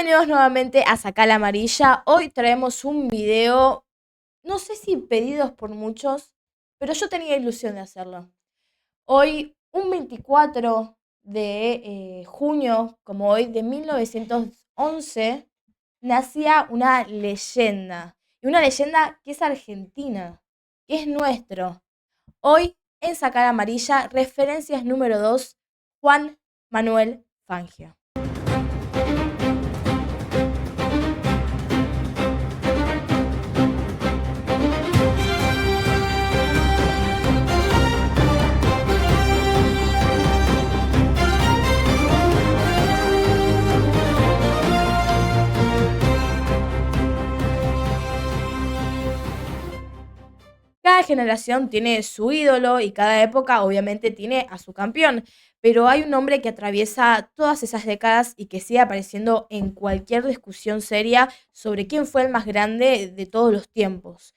Bienvenidos nuevamente a Sacar la Amarilla. Hoy traemos un video, no sé si pedidos por muchos, pero yo tenía ilusión de hacerlo. Hoy, un 24 de junio, como hoy, de 1911, nacía una leyenda. Y una leyenda que es argentina, que es nuestro. Hoy, en Sacar Amarilla, referencias número 2, Juan Manuel Fangio. Cada generación tiene su ídolo y cada época obviamente tiene a su campeón, pero hay un hombre que atraviesa todas esas décadas y que sigue apareciendo en cualquier discusión seria sobre quién fue el más grande de todos los tiempos.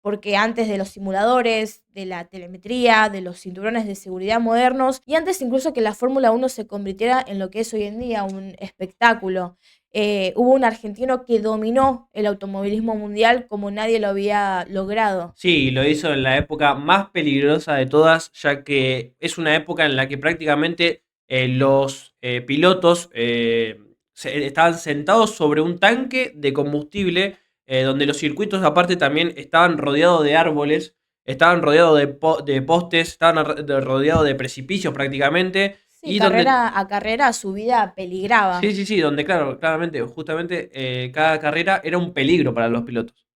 Porque antes de los simuladores, de la telemetría, de los cinturones de seguridad modernos, y antes incluso que la Fórmula 1 se convirtiera en lo que es hoy en día un espectáculo, hubo un argentino que dominó el automovilismo mundial como nadie lo había logrado. Sí, lo hizo en la época más peligrosa de todas, ya que es una época en la que prácticamente los pilotos estaban sentados sobre un tanque de combustible, donde los circuitos aparte también estaban rodeados de árboles, estaban rodeados de postes, estaban rodeados de precipicios prácticamente, Sí, y donde carrera a carrera su vida peligraba. sí, sí, sí, donde claro, claramente, justamente cada carrera era un peligro para los pilotos.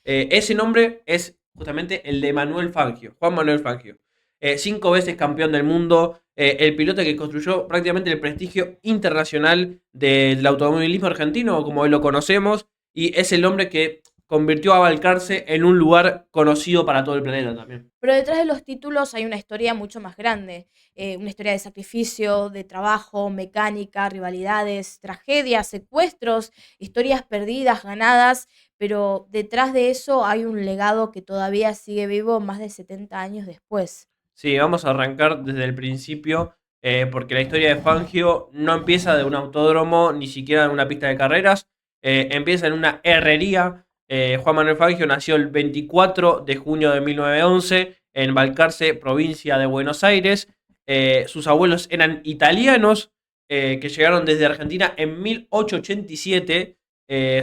Ese nombre es justamente el de Manuel Fangio, Juan Manuel Fangio. 5 veces campeón del mundo, el piloto que construyó prácticamente el prestigio internacional del automovilismo argentino, como hoy lo conocemos, y es el hombre que convirtió a Balcarce en un lugar conocido para todo el planeta también. Pero detrás de los títulos hay una historia mucho más grande, una historia de sacrificio, de trabajo, mecánica, rivalidades, tragedias, secuestros, historias perdidas, ganadas, pero detrás de eso hay un legado que todavía sigue vivo más de 70 años después. Sí, vamos a arrancar desde el principio, porque la historia de Fangio no empieza de un autódromo, ni siquiera en una pista de carreras, empieza en una herrería. Juan Manuel Fangio nació el 24 de junio de 1911 en Balcarce, provincia de Buenos Aires. Sus abuelos eran italianos, que llegaron desde Argentina en 1887.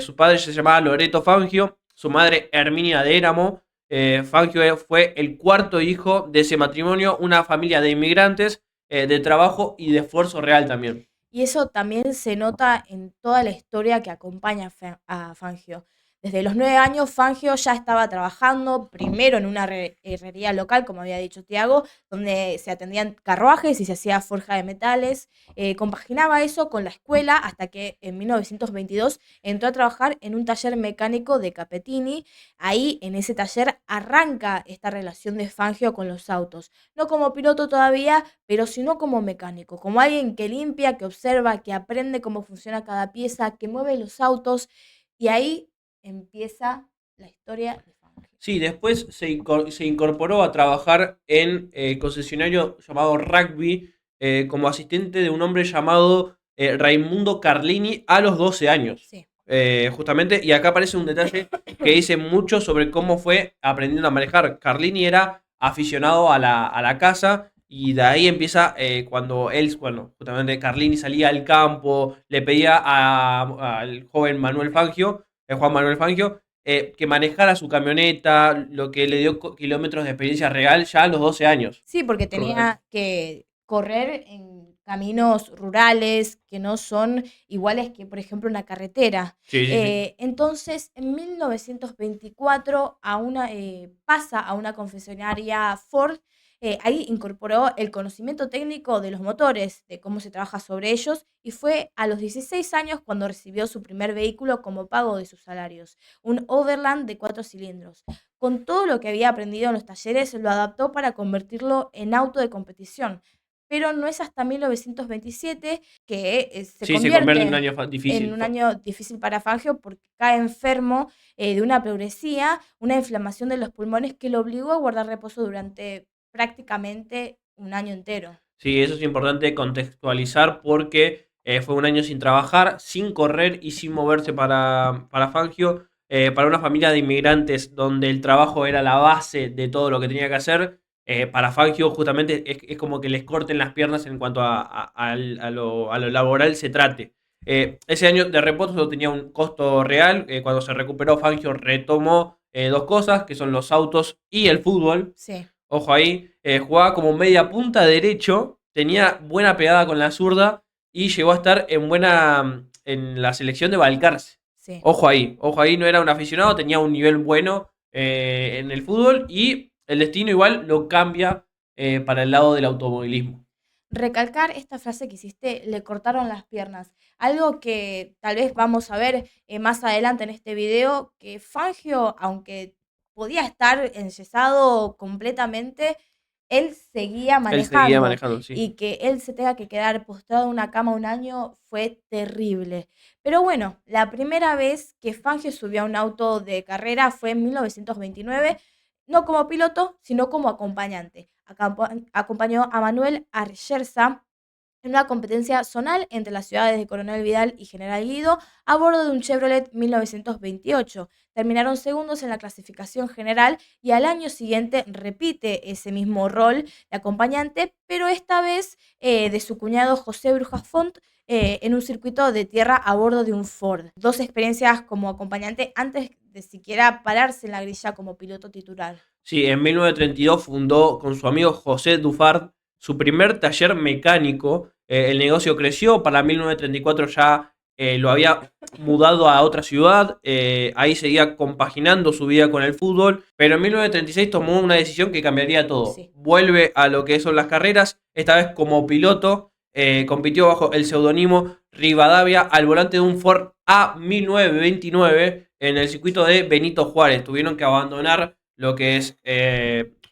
Su padre se llamaba Loreto Fangio, su madre Herminia de Éramo. Fangio fue el cuarto hijo de ese matrimonio, una familia de inmigrantes, de trabajo y de esfuerzo real también. Y eso también se nota en toda la historia que acompaña a Fangio. Desde los 9 años, Fangio ya estaba trabajando, primero en una herrería local, como había dicho Tiago, donde se atendían carruajes y se hacía forja de metales. Compaginaba eso con la escuela hasta que en 1922 entró a trabajar en un taller mecánico de Capetini. Ahí, en ese taller, arranca esta relación de Fangio con los autos. No como piloto todavía, pero sino como mecánico, como alguien que limpia, que observa, que aprende cómo funciona cada pieza, que mueve los autos, y ahí empieza la historia de Fangio. Sí, después se incorporó a trabajar en el concesionario llamado Rugby, como asistente de un hombre llamado Raimundo Carlini a los 12 años. Sí. Justamente, y acá aparece un detalle que dice mucho sobre cómo fue aprendiendo a manejar. Carlini era aficionado a la caza, y de ahí empieza cuando él, bueno, justamente Carlini salía al campo, le pedía al joven Manuel Fangio, Juan Manuel Fangio, que manejara su camioneta, lo que le dio kilómetros de experiencia real ya a los 12 años. Sí, porque tenía que correr en caminos rurales que no son iguales que, por ejemplo, una carretera. Sí, sí, sí. Entonces, en 1924 pasa a una concesionaria Ford. Ahí incorporó el conocimiento técnico de los motores, de cómo se trabaja sobre ellos, y fue a los 16 años cuando recibió su primer vehículo como pago de sus salarios, un Overland de 4 cilindros. Con todo lo que había aprendido en los talleres, lo adaptó para convertirlo en auto de competición. Pero no es hasta 1927 que se Sí, se convierte en un convierte año en difícil. un año difícil para Fangio porque cae enfermo de una pleuresía, una inflamación de los pulmones que lo obligó a guardar reposo durante prácticamente un año entero. Sí, eso es importante contextualizar porque Fue un año sin trabajar, sin correr y sin moverse para Fangio. Para una familia de inmigrantes donde el trabajo era la base de todo lo que tenía que hacer, para Fangio justamente es como que les corten las piernas en cuanto a lo laboral se trate. Ese año de reposo tenía un costo real. Cuando se recuperó, Fangio retomó dos cosas, que son los autos y el fútbol. Sí, Ojo ahí, jugaba como media punta derecho, tenía buena pegada con la zurda y llegó a estar en la selección de Balcarce. sí. Ojo ahí, no era un aficionado, tenía un nivel bueno en el fútbol y el destino igual lo cambia para el lado del automovilismo. Recalcar esta frase que hiciste, le cortaron las piernas. Algo que tal vez vamos a ver más adelante en este video, que Fangio, aunque podía estar enyesado completamente, él seguía Él seguía manejando manejando, sí. y que él se tenga que quedar postrado en una cama un año fue terrible. Pero bueno, la primera vez que Fangio subió a un auto de carrera fue en 1929, no como piloto, sino como acompañante. Acompañó a Manuel Argerza en una competencia zonal entre las ciudades de Coronel Vidal y General Guido a bordo de un Chevrolet 1928. Terminaron segundos en la clasificación general y al año siguiente repite ese mismo rol de acompañante, pero esta vez de su cuñado José Brujas Font en un circuito de tierra a bordo de un Ford. Dos experiencias como acompañante antes de siquiera pararse en la grilla como piloto titular. Sí, en 1932 fundó con su amigo José Dufart su primer taller mecánico. El negocio creció, para 1934 ya lo había mudado a otra ciudad. Ahí seguía compaginando su vida con el fútbol, pero en 1936 tomó una decisión que cambiaría todo. Sí. Vuelve a lo que son las carreras, esta vez como piloto. Compitió bajo el seudónimo Rivadavia al volante de un Ford A1929 en el circuito de Benito Juárez. Tuvieron que abandonar lo que es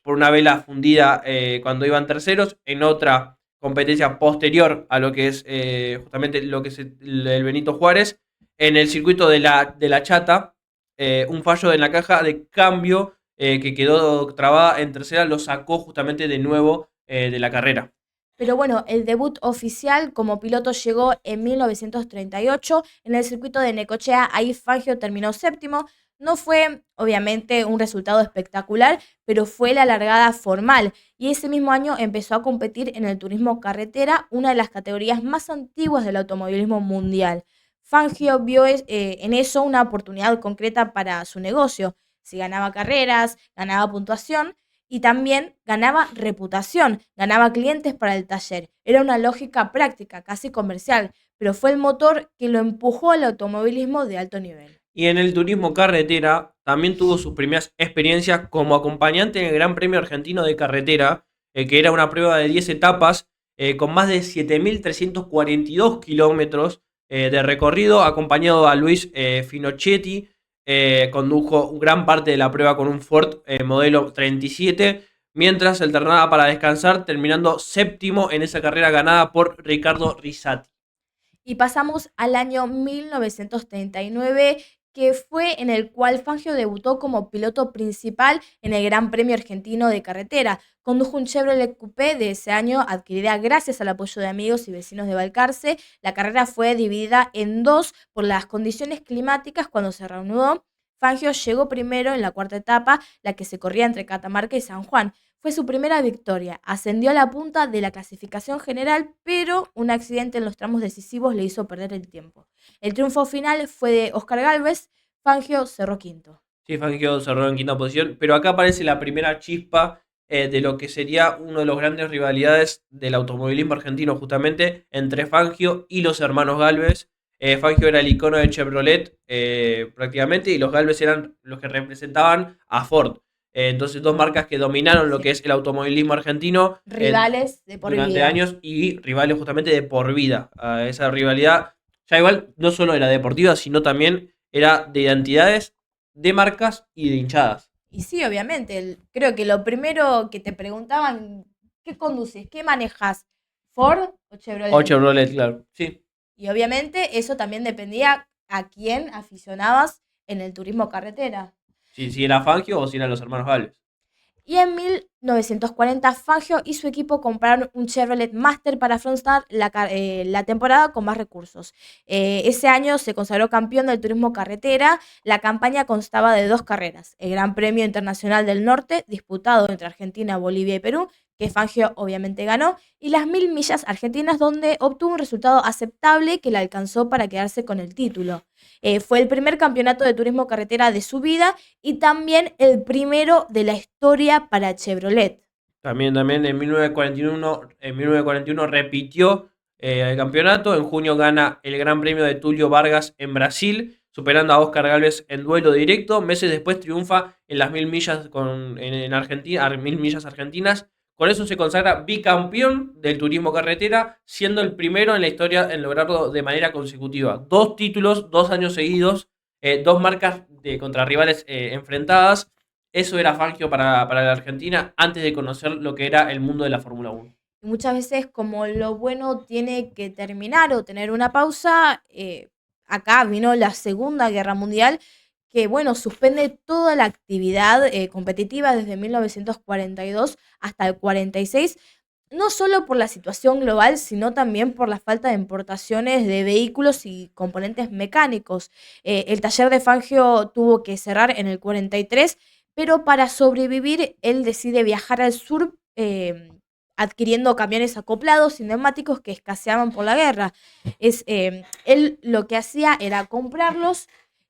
por una vela fundida cuando iban terceros, en otra competencia posterior a lo que es justamente lo que es el Benito Juárez, en el circuito de la Chata, un fallo en la caja de cambio que quedó trabada en tercera, lo sacó justamente de nuevo de la carrera. Pero bueno, el debut oficial como piloto llegó en 1938 en el circuito de Necochea. Ahí Fangio terminó séptimo. No fue, obviamente, un resultado espectacular, pero fue la largada formal. Y ese mismo año empezó a competir en el turismo carretera, una de las categorías más antiguas del automovilismo mundial. Fangio vio en eso una oportunidad concreta para su negocio. Si ganaba carreras, ganaba puntuación y también ganaba reputación, ganaba clientes para el taller. Era una lógica práctica, casi comercial, pero fue el motor que lo empujó al automovilismo de alto nivel. Y en el turismo carretera también tuvo sus primeras experiencias como acompañante en el Gran Premio Argentino de Carretera, que era una prueba de 10 etapas con más de 7.342 kilómetros de recorrido, acompañado a Luis Finochetti. Condujo gran parte de la prueba con un Ford modelo 37, mientras alternaba para descansar, terminando séptimo en esa carrera ganada por Ricardo Risati. Y pasamos al año 1939, que fue en el cual Fangio debutó como piloto principal en el Gran Premio Argentino de Carretera. Condujo un Chevrolet Coupé de ese año, adquirida gracias al apoyo de amigos y vecinos de Balcarce. La carrera fue dividida en dos por las condiciones climáticas cuando se reanudó. Fangio llegó primero en la cuarta etapa, la que se corría entre Catamarca y San Juan. Fue su primera victoria, ascendió a la punta de la clasificación general, pero un accidente en los tramos decisivos le hizo perder el tiempo. El triunfo final fue de Oscar Gálvez, Fangio cerró quinto. Sí, Fangio cerró en quinta posición, pero acá aparece la primera chispa de lo que sería uno de los grandes rivalidades del automovilismo argentino, justamente entre Fangio y los hermanos Gálvez. Fangio era el icono de Chevrolet prácticamente, y los Gálvez eran los que representaban a Ford. Entonces, dos marcas que dominaron lo Sí. que es el automovilismo argentino Rivales de por durante vida. años, y rivales justamente de por vida. Esa rivalidad ya igual no solo era deportiva, sino también era de identidades, de marcas y de hinchadas. Y sí, obviamente, creo que lo primero que te preguntaban, ¿qué conduces? ¿Qué manejas? ¿Ford o O Chevrolet? Chevrolet, claro. Sí. Y obviamente eso también dependía a quién aficionabas en el turismo carretera. Sí, si era Fangio o si eran los hermanos Gálvez. Y en 1940, Fangio y su equipo compraron un Chevrolet Master para afrontar la temporada con más recursos. Ese año se consagró campeón del turismo carretera. La campaña constaba de 2 carreras: el Gran Premio Internacional del Norte, disputado entre Argentina, Bolivia y Perú, que Fangio obviamente ganó, y las 1000 millas argentinas, donde obtuvo un resultado aceptable que le alcanzó para quedarse con el título. Fue el primer campeonato de turismo carretera de su vida y también el primero de la historia para Chevrolet. También en 1941 repitió el campeonato. En junio gana el Gran Premio de Tulio Vargas en Brasil, superando a Oscar Gálvez en duelo directo. Meses después triunfa en las 1000 millas en Argentina, 1000 millas argentinas. Con eso se consagra bicampeón del turismo carretera, siendo el primero en la historia en lograrlo de manera consecutiva. 2 títulos, 2 años seguidos, 2 marcas contra rivales enfrentadas. Eso era Fangio para la Argentina antes de conocer lo que era el mundo de la Fórmula 1. Muchas veces, como lo bueno tiene que terminar o tener una pausa, acá vino la Segunda Guerra Mundial, que bueno, suspende toda la actividad competitiva desde 1942 hasta el 46, no solo por la situación global, sino también por la falta de importaciones de vehículos y componentes mecánicos. El taller de Fangio tuvo que cerrar en el 43, pero para sobrevivir él decide viajar al sur, adquiriendo camiones acoplados y neumáticos que escaseaban por la guerra. Él lo que hacía era comprarlos,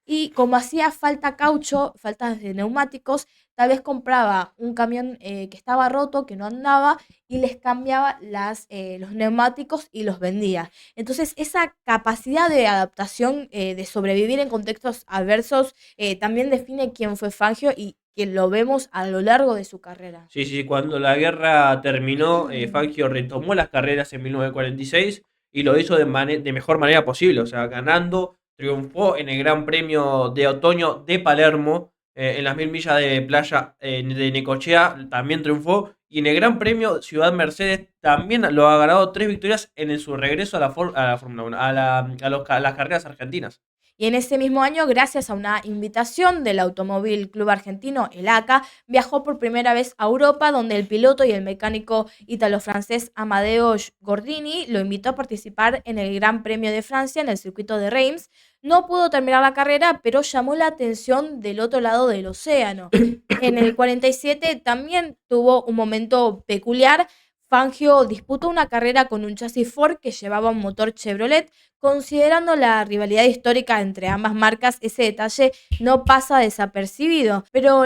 y como hacía falta caucho, faltas de neumáticos, tal vez compraba un camión que estaba roto, que no andaba, y les cambiaba los neumáticos y los vendía. Entonces, esa capacidad de adaptación, de sobrevivir en contextos adversos, también define quién fue Fangio y que lo vemos a lo largo de su carrera. Sí, sí, cuando la guerra terminó, Fangio retomó las carreras en 1946 y lo hizo de mejor manera posible, o sea, ganando, triunfó en el Gran Premio de Otoño de Palermo, en las 1000 millas de playa de Necochea también triunfó, y en el Gran Premio Ciudad Mercedes también lo ha ganado 3 victorias en su regreso a la Fórmula 1, a las carreras argentinas. Y en ese mismo año, gracias a una invitación del Automóvil Club Argentino, el ACA, viajó por primera vez a Europa, donde el piloto y el mecánico ítalo-francés Amadeo Gordini lo invitó a participar en el Gran Premio de Francia en el circuito de Reims. No pudo terminar la carrera, pero llamó la atención del otro lado del océano. En el 47 también tuvo un momento peculiar. Fangio disputó una carrera con un chasis Ford que llevaba un motor Chevrolet. Considerando la rivalidad histórica entre ambas marcas, ese detalle no pasa desapercibido, pero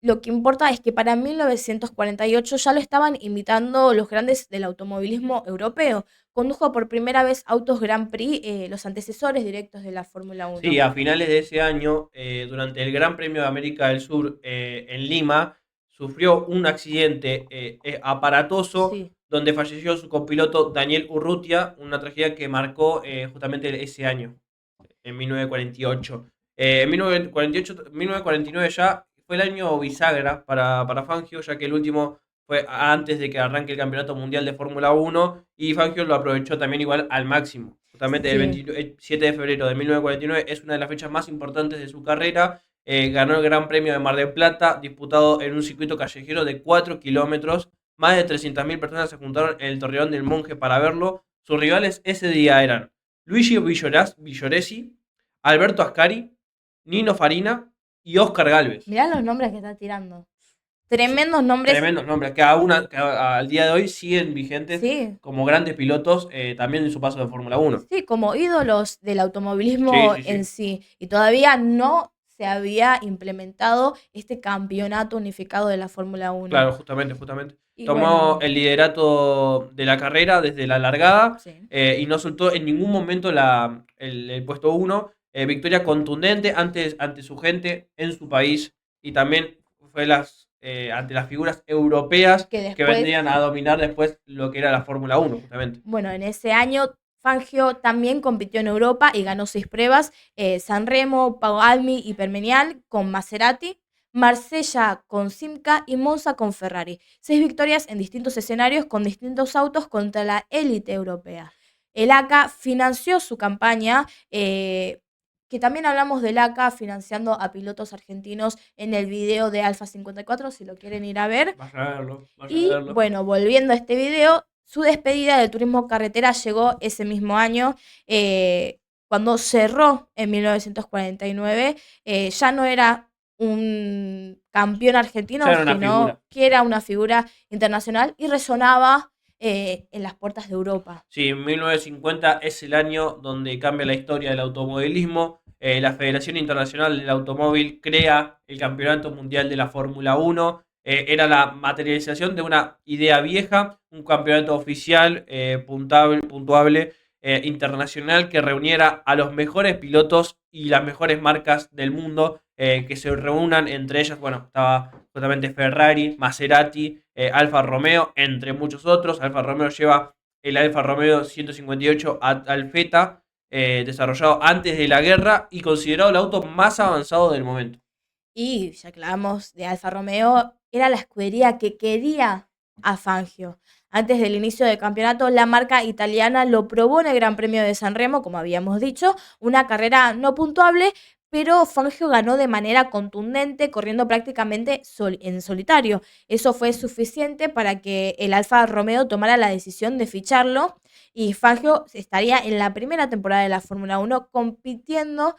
lo que importa es que para 1948 ya lo estaban imitando los grandes del automovilismo europeo. Condujo por primera vez autos Grand Prix, los antecesores directos de la Fórmula 1. Sí, a finales de ese año, durante el Gran Premio de América del Sur en Lima, sufrió un accidente aparatoso Sí. donde falleció su copiloto Daniel Urrutia, una tragedia que marcó justamente ese año, en 1948. En 1949 ya fue el año bisagra para Fangio, ya que el último fue antes de que arranque el Campeonato Mundial de Fórmula 1 y Fangio lo aprovechó también igual al máximo. Justamente el Sí. 27 de febrero de 1949 es una de las fechas más importantes de su carrera. Ganó el Gran Premio de Mar del Plata, disputado en un circuito callejero de 4 kilómetros. Más de 300.000 personas se juntaron en el Torreón del Monje para verlo. Sus rivales ese día eran Luigi Villoresi, Alberto Ascari, Nino Farina y Oscar Gálvez. Mirá los nombres que está tirando. Tremendos nombres. Tremendos nombres, que al día de hoy siguen vigentes Sí. como grandes pilotos, también en su paso de Fórmula 1. Sí, como ídolos del Sí, automovilismo sí, en sí. sí. Y todavía no se había implementado este campeonato unificado de la Fórmula 1. Claro, justamente. Y Tomó bueno, el liderato de la carrera desde la largada sí. y no soltó en ningún momento el puesto 1. Victoria contundente ante su gente en su país y también fue ante las figuras europeas Que que después, vendrían a dominar después lo que era la Fórmula 1, justamente. bueno, en ese año Fangio también compitió en Europa y ganó 6 pruebas: Sanremo, Pau Almi y Permenial con Maserati, Marsella con Simca y Monza con Ferrari. 6 victorias en distintos escenarios con distintos autos contra la élite europea. El ACA financió su campaña, que también hablamos del ACA financiando a pilotos argentinos en el video de Alfa 54, si lo quieren ir a ver. Vayan a verlo, vayan a Y verlo. bueno, volviendo a este video, su despedida del turismo carretera llegó ese mismo año, cuando cerró en 1949. Ya no era un campeón argentino, Ya era una sino figura. que era una figura internacional y resonaba en las puertas de Europa. Sí, 1950 es el año donde cambia la historia del automovilismo. La Federación Internacional del Automóvil crea el Campeonato Mundial de la Fórmula 1. Era la materialización de una idea vieja, un campeonato oficial, puntuable, internacional, que reuniera a los mejores pilotos y las mejores marcas del mundo, que se reúnan entre ellas. Bueno, estaba justamente Ferrari, Maserati, Alfa Romeo, entre muchos otros. Alfa Romeo lleva el Alfa Romeo 158 Alfetta, desarrollado antes de la guerra y considerado el auto más avanzado del momento. Y ya que hablamos de Alfa Romeo, era la escudería que quería a Fangio. Antes del inicio del campeonato, la marca italiana lo probó en el Gran Premio de San Remo, como habíamos dicho, una carrera no puntuable, pero Fangio ganó de manera contundente, corriendo prácticamente en solitario. Eso fue suficiente para que el Alfa Romeo tomara la decisión de ficharlo, y Fangio estaría en la primera temporada de la Fórmula 1 compitiendo,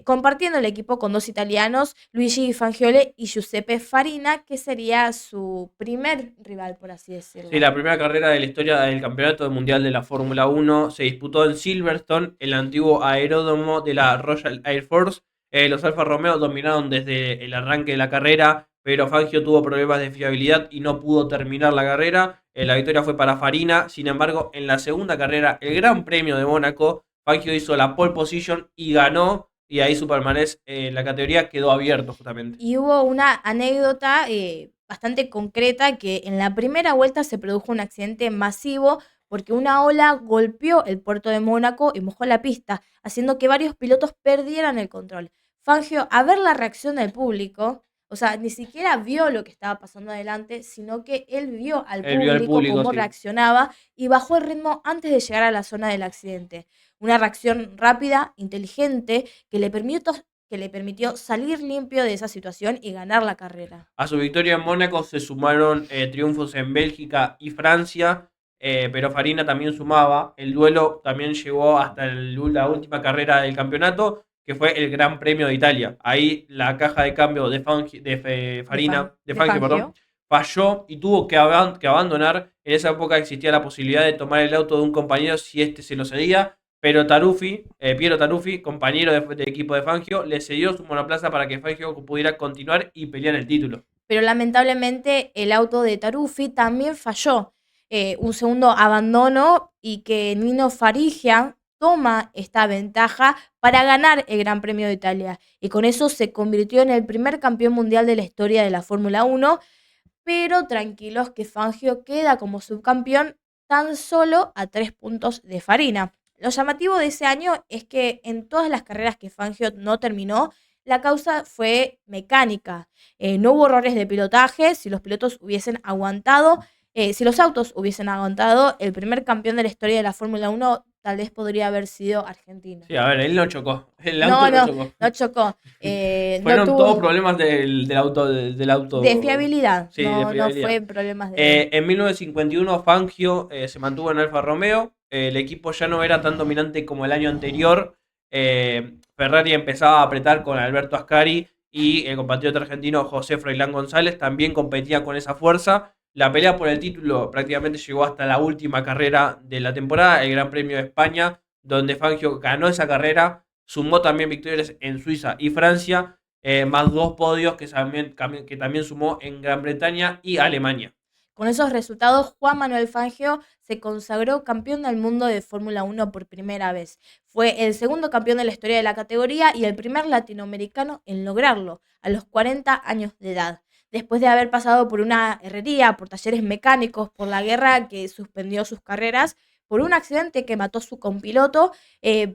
compartiendo el equipo con dos italianos, Luigi Fangioli y Giuseppe Farina, que sería su primer rival, por así Sí, decirlo. la primera carrera de la historia del Campeonato Mundial de la Fórmula 1 se disputó en Silverstone, el antiguo aeródromo de la Royal Air Force. Los Alfa Romeo dominaron desde el arranque de la carrera, pero Fangio tuvo problemas de fiabilidad y no pudo terminar la carrera. La victoria fue para Farina. Sin embargo, en la segunda carrera, el Gran Premio de Mónaco, Fangio hizo la pole position y ganó, y ahí su palmarés en la categoría quedó abierto justamente. Y hubo una anécdota bastante concreta, que en la primera vuelta se produjo un accidente masivo porque una ola golpeó el puerto de Mónaco y mojó la pista, haciendo que varios pilotos perdieran el control. Fangio, a ver la reacción del público, o sea, ni siquiera vio lo que estaba pasando adelante, sino que él vio al Él vio al público público, cómo sí. reaccionaba y bajó el ritmo antes de llegar a la zona del accidente. Una reacción rápida, inteligente, que le permitió salir limpio de esa situación y ganar la carrera. A su victoria en Mónaco se sumaron triunfos en Bélgica y Francia, pero Farina también sumaba. El duelo también llegó hasta la última carrera del campeonato, que fue el Gran Premio de Italia. Ahí la caja de cambio de Fangio, perdón, Fangio. falló y tuvo que abandonar. En esa época existía la posibilidad de tomar el auto de un compañero si este se lo cedía, pero Piero Taruffi, compañero de equipo de Fangio, le cedió su monoplaza para que Fangio pudiera continuar y pelear el título. Pero lamentablemente el auto de Taruffi también falló. Un segundo abandono, y que Nino Farigia toma esta ventaja para ganar el Gran Premio de Italia. Y con eso se convirtió en el primer campeón mundial de la historia de la Fórmula 1. Pero tranquilos, que Fangio queda como subcampeón tan solo a 3 puntos de Farina. Lo llamativo de ese año es que en todas las carreras que Fangio no terminó, la causa fue mecánica. No hubo errores de pilotaje. Si los pilotos hubiesen aguantado, si los autos hubiesen aguantado, el primer campeón de la historia de la Fórmula 1 tal vez podría haber sido Argentina. Sí, a ver, él no chocó. El auto No, no no, chocó. no chocó. No Fueron todos tuvo problemas del auto. Del de auto. fiabilidad. Sí, de No fiabilidad. fue problemas de... En 1951 Fangio se mantuvo en Alfa Romeo. El equipo ya no era tan dominante como el año anterior. Ferrari empezaba a apretar con Alberto Ascari, y el compatriota argentino José Froilán González también competía con esa fuerza. La pelea por el título prácticamente llegó hasta la última carrera de la temporada, el Gran Premio de España, donde Fangio ganó esa carrera, sumó también victorias en Suiza y Francia, más 2 podios que también sumó en Gran Bretaña y Alemania. Con esos resultados, Juan Manuel Fangio se consagró campeón del mundo de Fórmula 1 por primera vez. Fue el segundo campeón de la historia de la categoría y el primer latinoamericano en lograrlo, a los 40 años de edad. Después de haber pasado por una herrería, por talleres mecánicos, por la guerra que suspendió sus carreras, por un accidente que mató a su compiloto,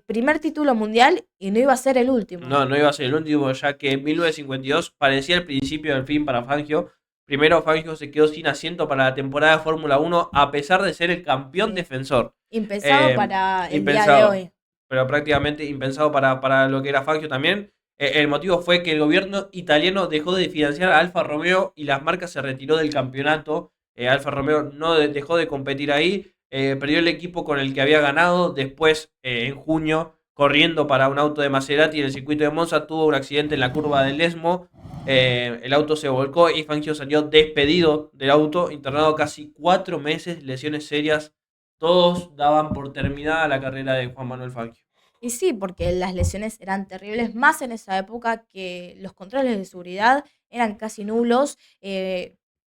primer título mundial, y no iba a ser el último. No, no iba a ser el último, ya que en 1952 parecía el principio del fin para Fangio. Primero, Fangio se quedó sin asiento para la temporada de Fórmula 1, a pesar de ser el campeón Sí. defensor. Impensado Eh, para el día de impensado. hoy. pero prácticamente impensado para lo que era Fangio también. El motivo fue que el gobierno italiano dejó de financiar a Alfa Romeo y las marcas se retiró del campeonato. Alfa Romeo no dejó de competir ahí, perdió el equipo con el que había ganado. Después, en junio, corriendo para un auto de Maserati en el circuito de Monza, tuvo un accidente en la curva del Lesmo. El auto se volcó y Fangio salió despedido del auto, internado casi 4 meses, lesiones serias. Todos daban por terminada la carrera de Juan Manuel Fangio. Y sí, porque las lesiones eran terribles, más en esa época que los controles de seguridad eran casi nulos.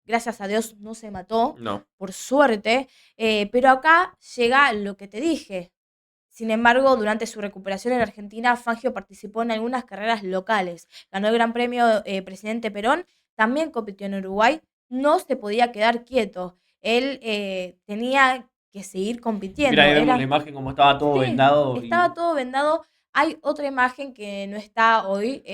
Gracias a Dios no se mató, No. por suerte. Pero acá llega lo que te dije. Sin embargo, durante su recuperación en Argentina, Fangio participó en algunas carreras locales. Ganó el Gran Premio Presidente Perón, también compitió en Uruguay. No se podía quedar quieto. Él tenía que seguir Mira, ahí compitiendo. vemos la Era imagen como estaba todo Sí, vendado estaba y todo vendado. Hay otra imagen que no está hoy,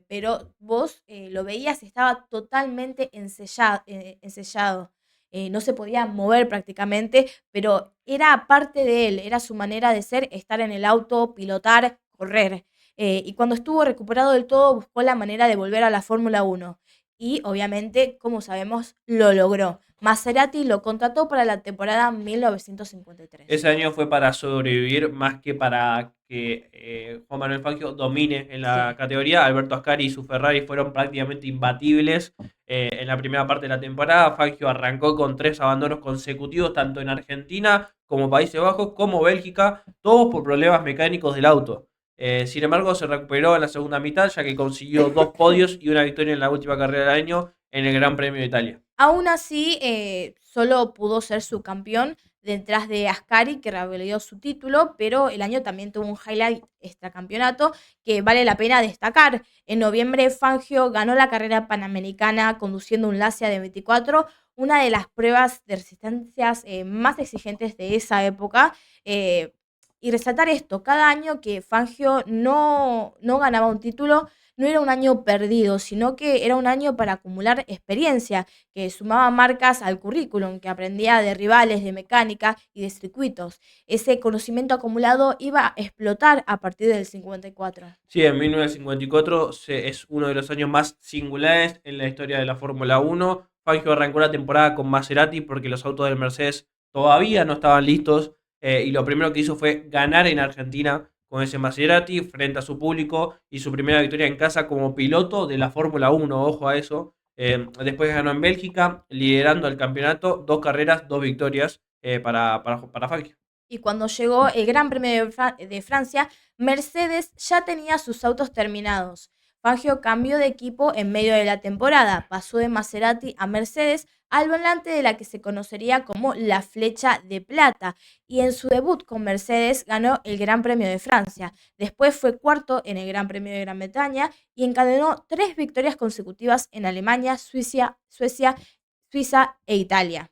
pero vos lo veías, estaba totalmente ensellado. No se podía mover prácticamente, pero era parte de él, era su manera de ser, estar en el auto, pilotar, correr. Y cuando estuvo recuperado del todo, buscó la manera de volver a la Fórmula 1. Y obviamente, como sabemos, lo logró. Maserati lo contrató para la temporada 1953. ese año fue para sobrevivir más que para que Juan Manuel Fangio domine en la Sí. categoría. Alberto Ascari y su Ferrari fueron prácticamente imbatibles en la primera parte de la temporada. Fangio arrancó con 3 abandonos consecutivos, tanto en Argentina como Países Bajos, como Bélgica, todos por problemas mecánicos del auto. Sin embargo, se recuperó en la segunda mitad, ya que consiguió 2 podios y una victoria en la última carrera del año en el Gran Premio de Italia. Aún así, solo pudo ser subcampeón detrás de Ascari, que revalidó su título, pero el año también tuvo un highlight extracampeonato que vale la pena destacar. En noviembre, Fangio ganó la carrera panamericana conduciendo un Lancia de 24, una de las pruebas de resistencias más exigentes de esa época. eh, y resaltar esto, cada año que Fangio no ganaba un título, no era un año perdido, sino que era un año para acumular experiencia, que sumaba marcas al currículum, que aprendía de rivales, de mecánica y de circuitos. Ese conocimiento acumulado iba a explotar a partir del 54. Sí, en 1954 es uno de los años más singulares en la historia de la Fórmula 1. Fangio arrancó la temporada con Maserati porque los autos del Mercedes todavía no estaban listos, y lo primero que hizo fue ganar en Argentina con ese Maserati frente a su público y su primera victoria en casa como piloto de la Fórmula 1, ojo a eso. Después ganó en Bélgica, liderando el campeonato, 2 carreras, 2 victorias para Fangio. Y cuando llegó el Gran Premio de Francia, Mercedes ya tenía sus autos terminados. Fangio cambió de equipo en medio de la temporada, pasó de Maserati a Mercedes al volante de la que se conocería como la Flecha de Plata, y en su debut con Mercedes ganó el Gran Premio de Francia. Después fue cuarto en el Gran Premio de Gran Bretaña y encadenó 3 victorias consecutivas en Alemania, Suecia, Suiza e Italia.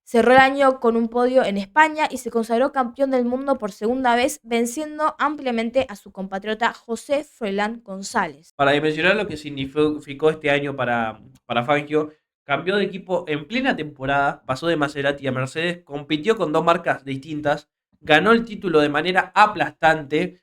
Cerró el año con un podio en España y se consagró campeón del mundo por segunda vez, venciendo ampliamente a su compatriota José Froilán González. Para dimensionar lo que significó este año para Fangio, cambió de equipo en plena temporada, pasó de Maserati a Mercedes, compitió con 2 marcas distintas, ganó el título de manera aplastante.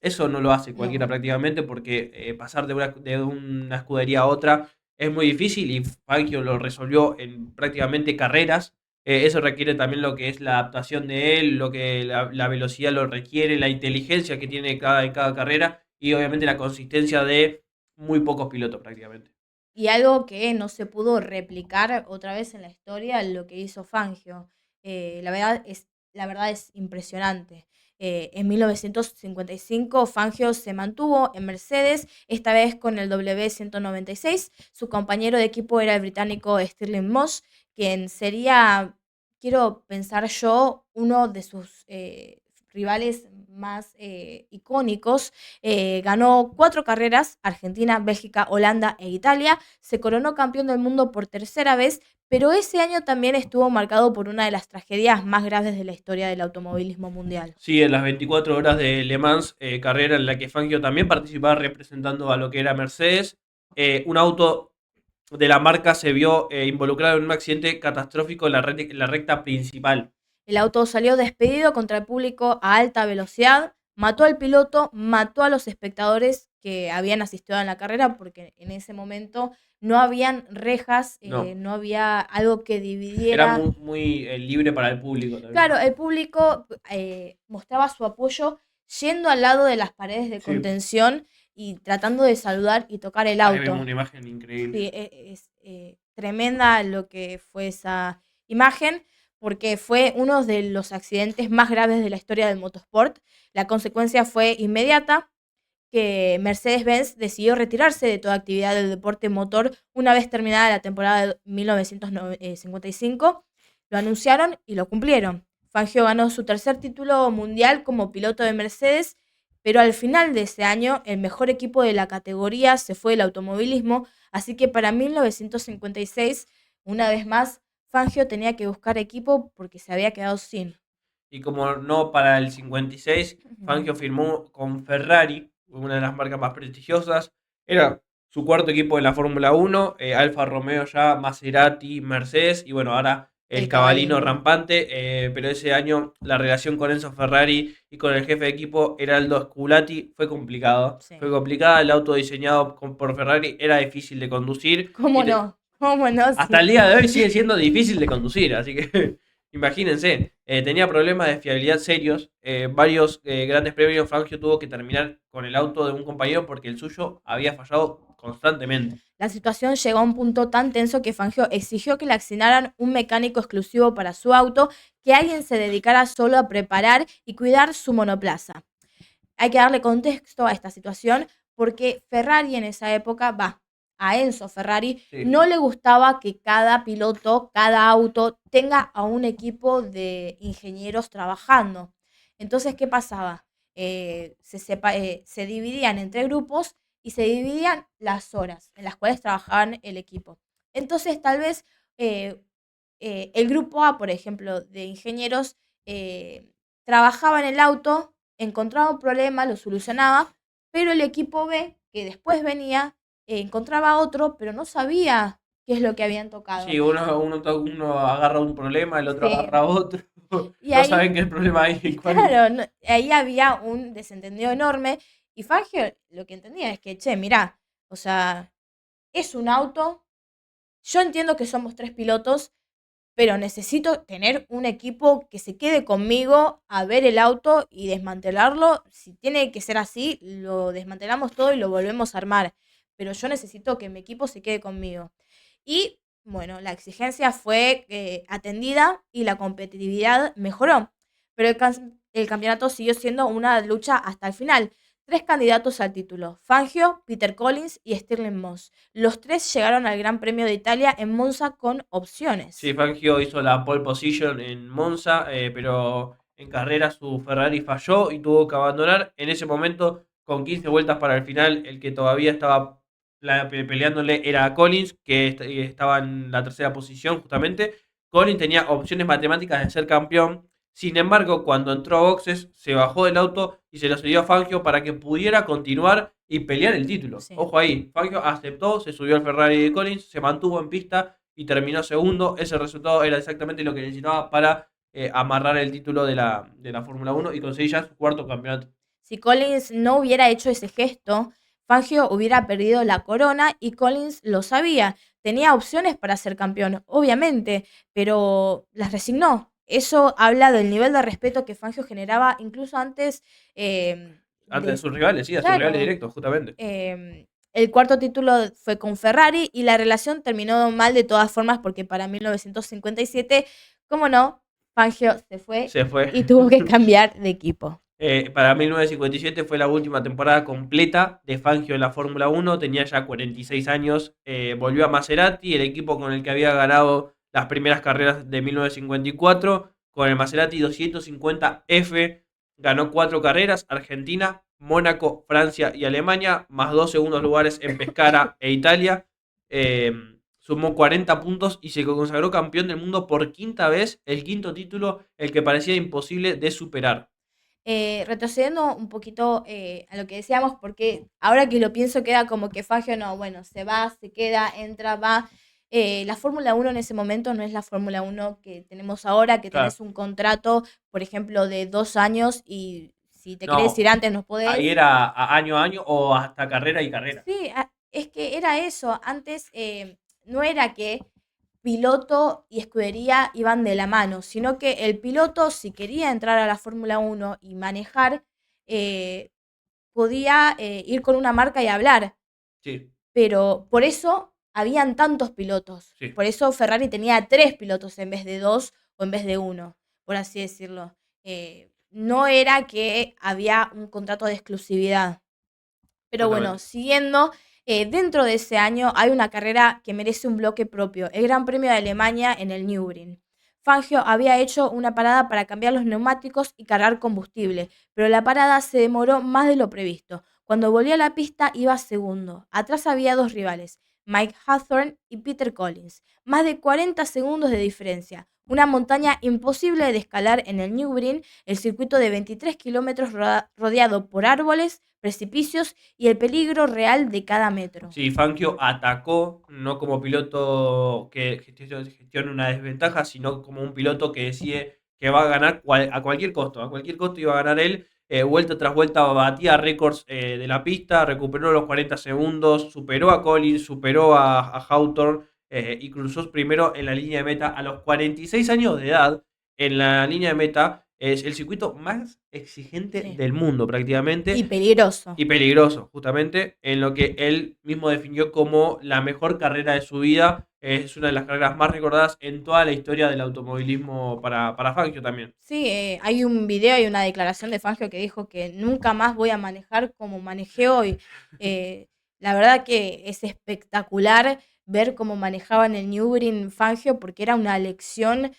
Eso no lo hace cualquiera No. prácticamente porque pasar de una escudería a otra es muy difícil y Fangio lo resolvió en prácticamente carreras. Eso requiere también lo que es la adaptación de él, lo que la velocidad lo requiere, la inteligencia que tiene en cada carrera y obviamente la consistencia de muy pocos pilotos prácticamente. Y algo que no se pudo replicar otra vez en la historia, lo que hizo Fangio. La verdad es impresionante. En 1955, Fangio se mantuvo en Mercedes, esta vez con el W196. Su compañero de equipo era el británico Stirling Moss, quien sería, quiero pensar yo, uno de sus rivales más icónicos. Ganó 4 carreras: Argentina, Bélgica, Holanda e Italia. Se coronó campeón del mundo por tercera vez, pero ese año también estuvo marcado por una de las tragedias más graves de la historia del automovilismo mundial. Sí, en las 24 horas de Le Mans, carrera en la que Fangio también participaba representando a lo que era Mercedes, un auto de la marca se vio involucrado en un accidente catastrófico en la recta principal. El auto salió despedido contra el público a alta velocidad. mató al piloto, mató a los espectadores que habían asistido a la carrera, porque en ese momento no habían rejas, No. no había algo que Era dividiera. muy libre para el público también. Claro, el público mostraba su apoyo yendo al lado de las paredes de Sí, contención y tratando de saludar y tocar el ahí vemos auto. una imagen increíble. Sí, es tremenda lo que fue esa imagen, porque fue uno de los accidentes más graves de la historia del motorsport. La consecuencia fue inmediata, que Mercedes-Benz decidió retirarse de toda actividad del deporte motor una vez terminada la temporada de 1955. Lo anunciaron y lo cumplieron. Fangio ganó su tercer título mundial como piloto de Mercedes, pero al final de ese año el mejor equipo de la categoría se fue del automovilismo, así que para 1956, una vez más, Fangio tenía que buscar equipo porque se había quedado sin. Y como no para el 56, Ujú. Fangio firmó con Ferrari, una de las marcas más prestigiosas. Era su cuarto equipo en la Fórmula 1, Alfa Romeo ya, Maserati, Mercedes y bueno, ahora el El cabalino cabalino. rampante. Pero ese año la relación con Enzo Ferrari y con el jefe de equipo Heraldo Sculati fue complicado. Fue Sí. complicada, el auto diseñado por Ferrari era difícil de conducir y ¿Cómo no? ¿Cómo no? hasta el Sí. día de hoy sigue siendo difícil de conducir, así que imagínense, tenía problemas de fiabilidad serios, varios grandes premios Fangio tuvo que terminar con el auto de un compañero porque el suyo había fallado constantemente. La situación llegó a un punto tan tenso que Fangio exigió que le asignaran un mecánico exclusivo para su auto, que alguien se dedicara solo a preparar y cuidar su monoplaza. Hay que darle contexto a esta situación porque Ferrari en esa época, a Enzo Ferrari, Sí, no le gustaba que cada piloto, cada auto tenga a un equipo de ingenieros trabajando. Entonces, ¿qué pasaba? Se dividían entre grupos y se dividían las horas en las cuales trabajaban el equipo. Entonces, tal vez eh, el grupo A, por ejemplo, de ingenieros, eh, trabajaba en el auto, encontraba un problema, lo solucionaba, pero el equipo B, que después venía, encontraba otro, pero no sabía qué es lo que habían tocado. sí, uno agarra un problema, el otro Sí. agarra otro, Y no ahí, saben qué problema hay, cuál. claro, ahí había un desentendido enorme. Y Fangio lo que entendía es que, che, mirá, o sea, es un auto. Yo entiendo que somos tres pilotos, pero necesito tener un equipo que se quede conmigo a ver el auto y desmantelarlo. Si tiene que ser así, lo desmantelamos todo y lo volvemos a armar. Pero yo necesito que mi equipo se quede conmigo. Y bueno, la exigencia fue atendida y la competitividad mejoró. Pero el campeonato siguió siendo una lucha hasta el final. Tres candidatos al título: Fangio, Peter Collins y Stirling Moss. Los tres llegaron al Gran Premio de Italia en Monza con Sí, opciones. Fangio hizo la pole position en Monza, pero en carrera su Ferrari falló y tuvo que abandonar. En ese momento, con 15 vueltas para el final, el que todavía estaba peleándole era a Collins, que estaba en la tercera posición justamente. Collins tenía opciones matemáticas de ser campeón. Sin embargo, cuando entró a boxes, se bajó del auto y se lo cedió a Fangio para que pudiera continuar y pelear el título. Sí. Ojo ahí, Fangio aceptó, se subió al Ferrari de Collins, se mantuvo en pista y terminó segundo. Ese resultado era exactamente lo que necesitaba para amarrar el título de la Fórmula 1 y conseguir ya su cuarto campeonato. Si Collins no hubiera hecho ese gesto, Fangio hubiera perdido la corona y Collins lo sabía. Tenía opciones para ser campeón, obviamente, pero las resignó. Eso habla del nivel de respeto que Fangio generaba incluso antes Antes de de... sus rivales, sí, a sus rivales Claro, directos, justamente. el cuarto título fue con Ferrari y la relación terminó mal de todas formas porque para 1957, como no, Fangio se fue Se fue. y tuvo que cambiar de equipo. Para 1957 fue la última temporada completa de Fangio en la Fórmula 1, tenía ya 46 años, volvió a Maserati, el equipo con el que había ganado las primeras carreras de 1954, con el Maserati 250F, ganó 4 carreras, Argentina, Mónaco, Francia y Alemania, más 2 segundos lugares en Pescara e Italia, eh, sumó 40 puntos y se consagró campeón del mundo por quinta vez, el quinto título, el que parecía imposible de superar. Retrocediendo un poquito a lo que decíamos, porque ahora que lo pienso queda como que Fangio no, bueno, se va, se queda, entra, va. La Fórmula 1 en ese momento no es la Fórmula 1 que tenemos ahora, que Claro. tenés un contrato, por ejemplo, de 2 años y si te querés ir No, antes no ahí podés. era año a año o hasta carrera y carrera. Sí, es que era eso. Antes no era que piloto y escudería iban de la mano, sino que el piloto, si quería entrar a la Fórmula Uno y manejar, eh, podía ir con una marca y hablar. Sí, Pero por eso habían tantos pilotos. sí, Por eso Ferrari tenía 3 pilotos en vez de 2 o en vez de uno, por así decirlo. No era que había un contrato de exclusividad. Pero bueno, justamente. siguiendo, dentro de ese año hay una carrera que merece un bloque propio, el Gran Premio de Alemania en el Nürburgring. Fangio había hecho una parada para cambiar los neumáticos y cargar combustible, pero la parada se demoró más de lo previsto. Cuando volvió a la pista iba segundo. Atrás había dos rivales, Mike Hawthorne y Peter Collins. Más de 40 segundos de diferencia. Una montaña imposible de escalar en el Nürburgring, el circuito de 23 kilómetros rodeado por árboles, precipicios y el peligro real de cada metro. Sí, Fangio atacó no como piloto que gestiona una desventaja, sino como un piloto que decide que va a ganar a cualquier costo. A cualquier costo iba a ganar él. Vuelta tras vuelta batía récords de la pista, recuperó los 40 segundos, superó a Collins, superó a Hawthorne y cruzó primero en la línea de meta a los 46 años de edad. En la línea de meta es el circuito más exigente Sí. del mundo Y prácticamente peligroso. y peligroso, justamente, en lo que él mismo definió como la mejor carrera de su vida. Es una de las carreras más recordadas en toda la historia del automovilismo para Fangio también. Sí, hay un video y una declaración de Fangio que dijo que nunca más voy a manejar como manejé hoy. Eh, la verdad que es espectacular ver cómo manejaba en el Nürburgring Fangio porque era una lección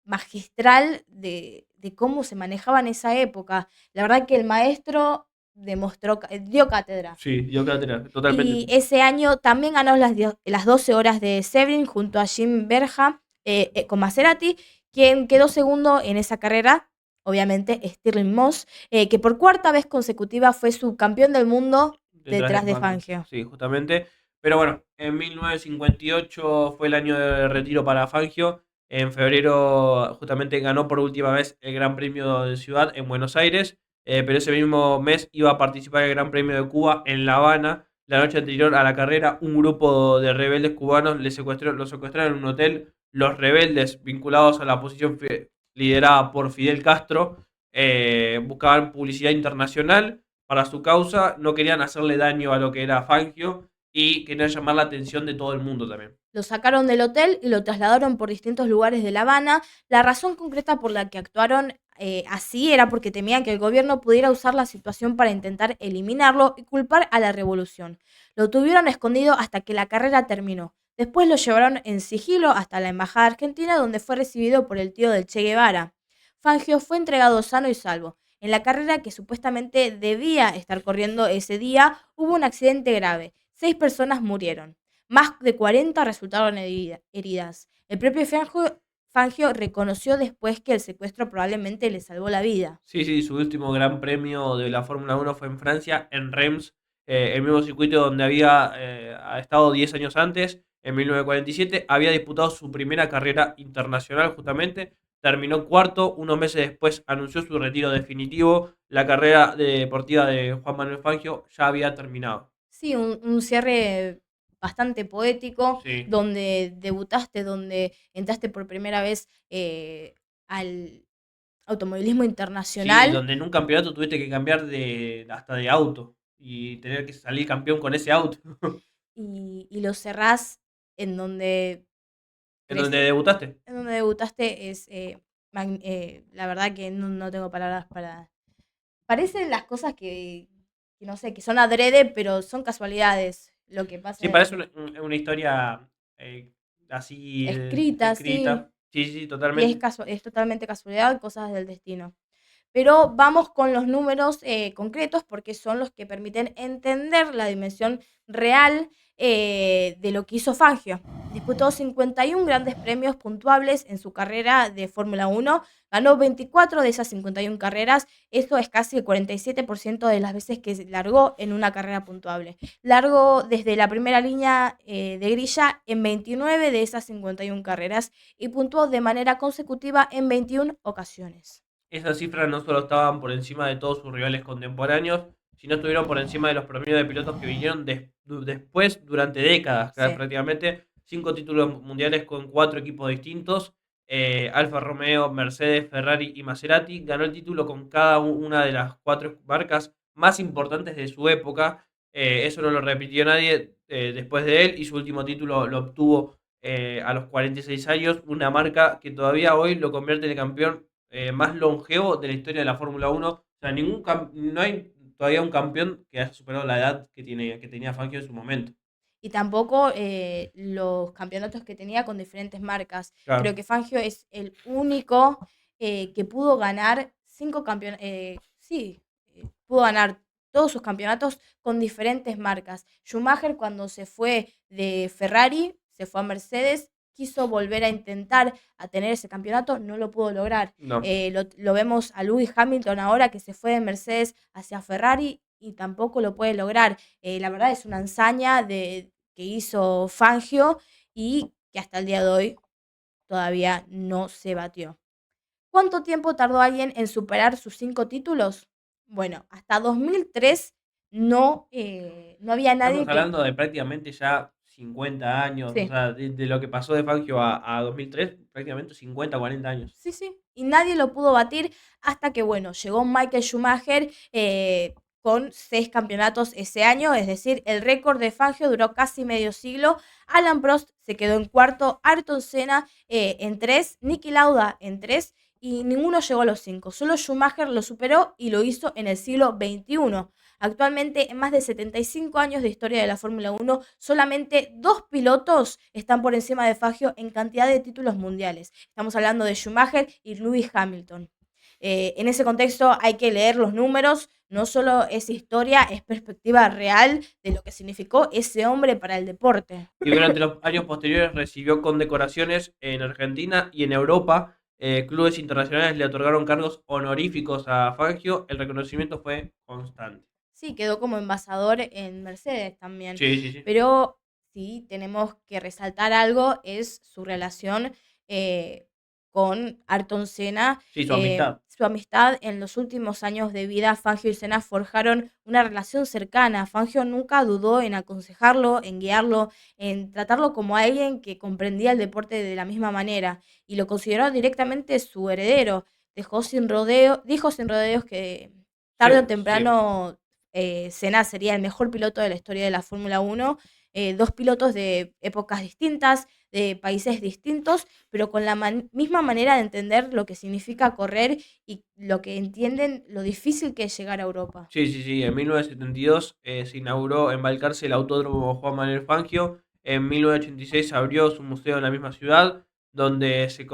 magistral de cómo se manejaba en esa época. La verdad que el maestro demostró, dio cátedra. Sí, yo creo que totalmente. Y ese año también ganó las 12 horas de Sebring junto a Jim Berja con Maserati, quien quedó segundo en esa carrera. Obviamente, Stirling Moss, que por cuarta vez consecutiva fue subcampeón del mundo Detrás de detrás de Fangio. Fangio. Sí, justamente. Pero bueno, en 1958 fue el año de retiro para Fangio. En febrero justamente ganó por última vez el Gran Premio de Ciudad en Buenos Aires, pero ese mismo mes iba a participar en el Gran Premio de Cuba en La Habana. La noche anterior a la carrera, un grupo de rebeldes cubanos lo secuestraron en un hotel. Los rebeldes, vinculados a la oposición liderada por Fidel Castro, buscaban publicidad internacional para su causa, no querían hacerle daño a lo que era Fangio y querían llamar la atención de todo el mundo también. Lo sacaron del hotel y lo trasladaron por distintos lugares de La Habana. La razón concreta por la que actuaron así era porque temían que el gobierno pudiera usar la situación para intentar eliminarlo y culpar a la revolución. Lo tuvieron escondido hasta que la carrera terminó. Después lo llevaron en sigilo hasta la embajada argentina, donde fue recibido por el tío del Che Guevara. Fangio fue entregado sano y salvo. En la carrera que supuestamente debía estar corriendo ese día, hubo un accidente grave. 6 personas murieron. Más de 40 resultaron heridas. El propio Fangio reconoció después que el secuestro probablemente le salvó la vida. Sí, sí, su último gran premio de la Fórmula 1 fue en Francia, en Reims, el mismo circuito donde había estado 10 años antes, en 1947. Había disputado su primera carrera internacional justamente, terminó cuarto, unos meses después anunció su retiro definitivo. La carrera deportiva de Juan Manuel Fangio ya había terminado. Sí, un cierre bastante poético, Sí. donde debutaste, donde entraste por primera vez al automovilismo Sí, internacional donde en un campeonato tuviste que cambiar hasta de auto y tener que salir campeón con ese auto. y lo cerrás en donde, ¿En donde debutaste? en donde debutaste. Es, la verdad que no tengo palabras para... Parecen las cosas que no sé, que son adrede, pero son casualidades lo que Sí, pasa parece una historia así escrita, sí. escrita. Sí, sí, Y totalmente. es totalmente casualidad, cosas del destino. Pero vamos con los números concretos porque son los que permiten entender la dimensión real de lo que hizo Fangio. Disputó 51 grandes premios puntuables en su carrera de Fórmula 1, ganó 24 de esas 51 carreras, esto es casi el 47% de las veces que se largó en una carrera puntuable. Largó desde la primera línea de grilla en 29 de esas 51 carreras y puntuó de manera consecutiva en 21 ocasiones. esas cifras no solo estaban por encima de todos sus rivales contemporáneos, sino estuvieron por encima de los promedios de pilotos que vinieron después durante décadas, Sí. prácticamente 5 títulos mundiales con 4 equipos distintos. Alfa Romeo, Mercedes, Ferrari y Maserati. Ganó el título con cada una de las 4 marcas más importantes de su época. Eso no lo repitió nadie después de él y su último título lo obtuvo a los 46 años. Una marca que todavía hoy lo convierte en el campeón más longevo de la historia de la Fórmula 1. O sea, no hay todavía un campeón que haya superado la edad que tenía Fangio en su momento. Y tampoco los campeonatos que tenía con diferentes marcas. Creo Claro. que Fangio es el único que pudo ganar 5 campeonatos. Sí, pudo ganar todos sus campeonatos con diferentes marcas. Schumacher, cuando se fue de Ferrari, se fue a Mercedes, quiso volver a intentar a tener ese campeonato, no lo pudo lograr. No. Lo vemos a Lewis Hamilton ahora que se fue de Mercedes hacia Ferrari y tampoco lo puede lograr. La verdad es una hazaña que hizo Fangio y que hasta el día de hoy todavía no se batió. ¿Cuánto tiempo tardó alguien en superar sus 5 títulos? Bueno, hasta 2003 no había Estamos nadie que... hablando de prácticamente ya 50 años, o Sí, sea, de lo que pasó de Fangio a 2003, prácticamente 50, 40 años. sí, sí. Y nadie lo pudo batir hasta que, bueno, llegó Michael Schumacher con 6 campeonatos ese año, es decir, el récord de Fangio duró casi medio siglo. Alan Prost se quedó en cuarto, Ayrton Senna en 3, Niki Lauda en 3 y ninguno llegó a los 5. Solo Schumacher lo superó y lo hizo en el siglo XXI. Actualmente, en más de 75 años de historia de la Fórmula 1, solamente 2 pilotos están por encima de Fangio en cantidad de títulos mundiales. Estamos hablando de Schumacher y Lewis Hamilton. En ese contexto hay que leer los números, no solo es historia, es perspectiva real de lo que significó ese hombre para el deporte. Y durante los años posteriores recibió condecoraciones en Argentina y en Europa. Clubes internacionales le otorgaron cargos honoríficos a Fangio. El reconocimiento fue constante. Sí, quedó como embajador en Mercedes también. Sí, sí, sí. Pero sí tenemos que resaltar algo, es su relación eh, con Ayrton Senna. Sí, su amistad. Su amistad en los últimos años de vida, Fangio y Senna forjaron una relación cercana. Fangio nunca dudó en aconsejarlo, en guiarlo, en tratarlo como alguien que comprendía el deporte de la misma manera y lo consideró directamente su heredero. Dijo sin rodeos que Sí, tarde o sí. temprano Senna sería el mejor piloto de la historia de la Fórmula 1. Dos pilotos de épocas distintas, de países distintos, pero con la misma manera de entender lo que significa correr y lo que entienden lo difícil que es llegar a Europa. Sí, sí, sí. En 1972 se inauguró en Balcarce el Autódromo Juan Manuel Fangio. En 1986 se abrió su museo en la misma ciudad, donde se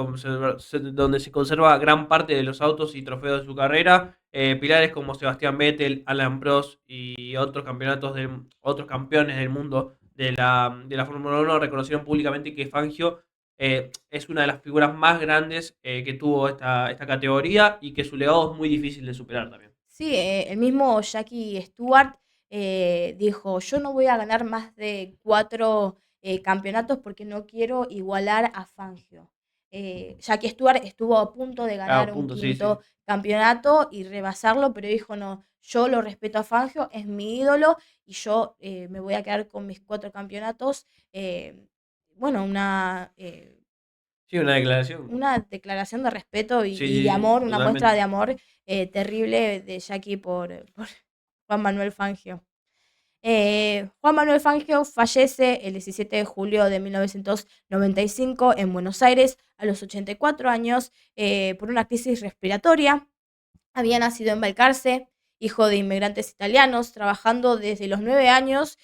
conserva gran parte de los autos y trofeos de su carrera. Pilares como Sebastián Vettel, Alan Prost y otros campeones del mundo de la Fórmula 1 reconocieron públicamente que Fangio es una de las figuras más grandes que tuvo esta categoría y que su legado es muy difícil de superar también. Sí, el mismo Jackie Stewart dijo, yo no voy a ganar más de 4 campeonatos porque no quiero igualar a Fangio. Jackie Stewart estuvo a punto de Ah, ganar un punto, sí, sí. quinto campeonato y rebasarlo, pero dijo, no, yo lo respeto a Fangio, es mi ídolo y yo me voy a quedar con mis 4 campeonatos. Bueno, Sí, una declaración. una declaración de respeto Sí, y de sí, sí, amor, una muestra totalmente. de amor terrible de Jackie por Juan Manuel Fangio. Juan Manuel Fangio fallece el 17 de julio de 1995 en Buenos Aires a los 84 años por una crisis respiratoria. Había nacido en Balcarce, hijo de inmigrantes italianos, trabajando desde los 9 años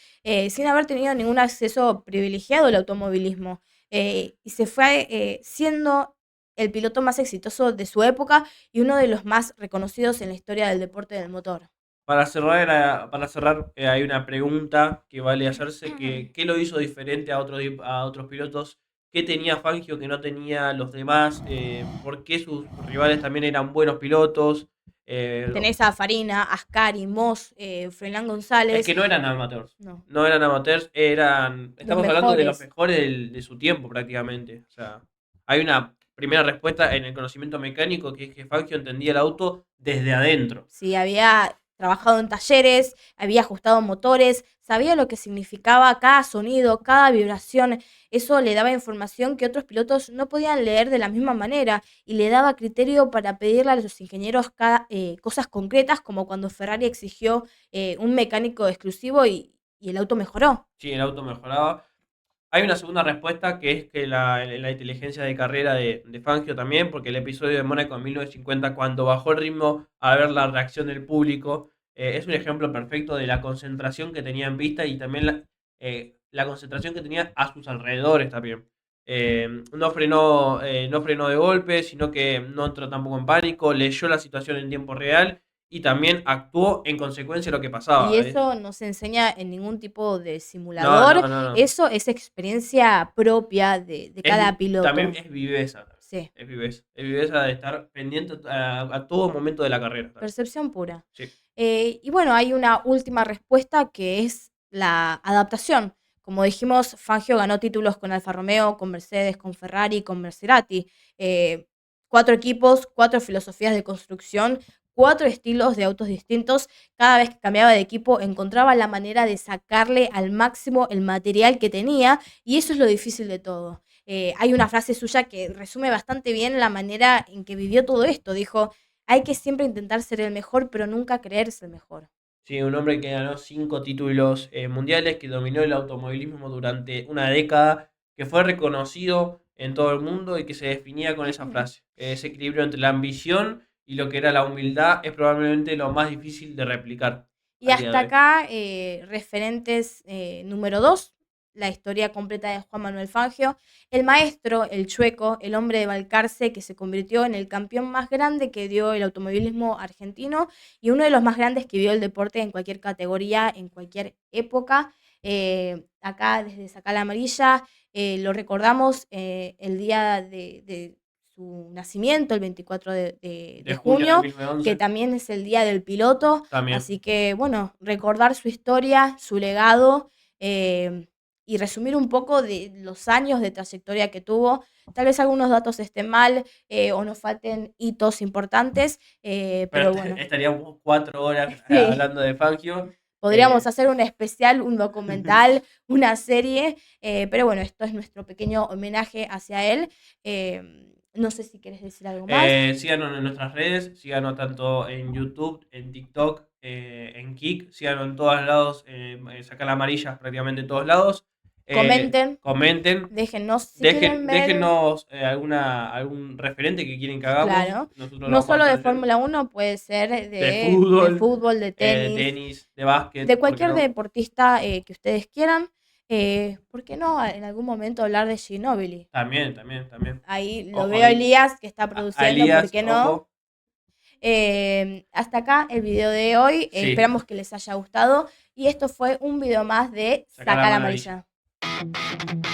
sin haber tenido ningún acceso privilegiado al automovilismo. Y se fue siendo el piloto más exitoso de su época y uno de los más reconocidos en la historia del deporte del motor. Para cerrar, hay una pregunta que vale hacerse, ¿qué lo hizo diferente a otros pilotos? ¿Qué tenía Fangio que no tenía los demás? ¿Por qué sus rivales también eran buenos pilotos? Eh, Tenés a Farina, Ascari, Moss, Froilán es González. que no eran amateurs. No, No eran amateurs, los estamos hablando de los mejores. mejores de su tiempo prácticamente. O sea, hay una primera respuesta en el conocimiento mecánico, que es que Fangio entendía el auto desde adentro. Sí, había trabajado en talleres, había ajustado motores, sabía lo que significaba cada sonido, cada vibración. Eso le daba información que otros pilotos no podían leer de la misma manera y le daba criterio para pedirle a los ingenieros cosas concretas, como cuando Ferrari exigió un mecánico exclusivo y el auto mejoró. Sí, el auto mejoraba. Hay una segunda respuesta que es que la inteligencia de carrera de Fangio también, porque el episodio de Mónaco en 1950, cuando bajó el ritmo a ver la reacción del público, es un ejemplo perfecto de la concentración que tenía en pista y también la concentración que tenía a sus alrededores también. No frenó de golpe, sino que no entró tampoco en pánico, leyó la situación en tiempo real y también actuó en consecuencia de lo que Y pasaba. eso no se enseña en ningún tipo de No, simulador, no, no, no. eso es experiencia propia de cada También piloto. es viveza. Sí, Es viveza. Es viveza de estar pendiente a todo momento de la carrera también. percepción pura. Sí. Y bueno, hay una última respuesta que es la adaptación. Como dijimos, Fangio ganó títulos con Alfa Romeo, con Mercedes, con Ferrari, con Maserati. Eh, 4 equipos, 4 filosofías de construcción, 4 estilos de autos distintos. Cada vez que cambiaba de equipo encontraba la manera de sacarle al máximo el material que tenía y eso es lo difícil de todo. Hay una frase suya que resume bastante bien la manera en que vivió todo esto. Dijo, hay que siempre intentar ser el mejor, pero nunca creerse el mejor. Sí, un hombre que ganó 5 títulos mundiales, que dominó el automovilismo durante una década, que fue reconocido en todo el mundo y que se definía con esa frase. Ese equilibrio entre la ambición y lo que era la humildad es probablemente lo más difícil de replicar Y al día hasta de hoy. acá, referentes número 2, la historia completa de Juan Manuel Fangio, el maestro, el chueco, el hombre de Balcarce que se convirtió en el campeón más grande que dio el automovilismo argentino y uno de los más grandes que vio el deporte en cualquier categoría, en cualquier época. Acá, desde Sacar la Amarilla, lo recordamos el día de su nacimiento, el 24 de De junio de junio, que 1911 también es el día del piloto. también. Así que, bueno, recordar su historia, su legado y resumir un poco de los años de trayectoria que tuvo. Tal vez algunos datos estén mal o nos falten hitos importantes, Pero pero bueno, estaríamos 4 horas sí. hablando de Fangio. Podríamos Eh, hacer un especial, un documental, una serie, pero bueno, esto es nuestro pequeño homenaje hacia él. No sé si quieres decir algo más. Síganos en nuestras redes, síganos tanto en YouTube, en TikTok, en Kik, síganos en todos lados, saca la amarilla prácticamente en todos lados. Comenten, Comenten, déjennos si quieren ver. déjennos algún referente que quieren que hagamos. Claro, Nosotros lo no vamos a solo de traer Fórmula 1, puede ser de de fútbol, fútbol, de de tenis, tenis, de básquet, de ¿por qué cualquier no? deportista que ustedes quieran. ¿Por qué no en algún momento hablar de Ginóbili? También, también, también. Ahí lo Ojo veo a ahí. Elías que está A produciendo, ¿por Elías, qué no? ojo. Hasta acá el video de hoy. Sí, Esperamos que les haya gustado. Y esto fue un video más de saca la Saca la amarilla. Amarilla.